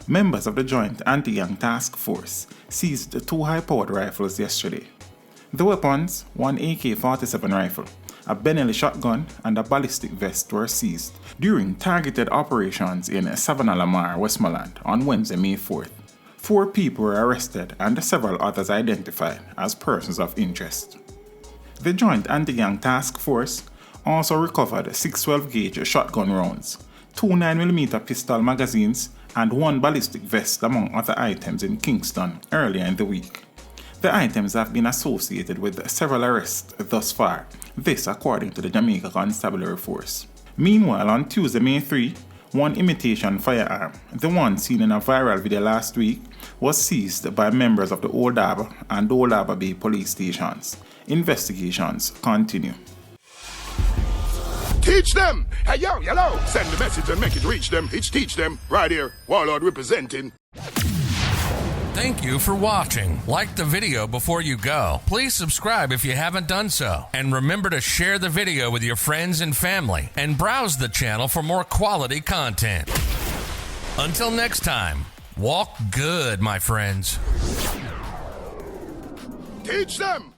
Members of the Joint Anti-Gang Task Force seized 2 high-powered rifles yesterday. The weapons, one AK-47 rifle, a Benelli shotgun, and a ballistic vest were seized during targeted operations in Savannah Lamar, Westmoreland on Wednesday, May 4th. 4 people were arrested and several others identified as persons of interest. The Joint Anti-Gang Task Force also recovered 6 12-gauge shotgun rounds, 2 9mm pistol magazines, and 1 ballistic vest among other items in Kingston earlier in the week. The items have been associated with several arrests thus far, this according to the Jamaica Constabulary Force. Meanwhile, on Tuesday, May 3, one imitation firearm, the one seen in a viral video last week, was seized by members of the Old Harbour and Old Harbour Bay police stations. Investigations continue. Teach them! Hey, yo, yellow! Send the message and make it reach them. It's teach them. Right here, Warlord representing. Thank you for watching. Like the video before you go. Please subscribe if you haven't done so. And remember to share the video with your friends and family. And browse the channel for more quality content. Until next time, walk good, my friends. Teach them!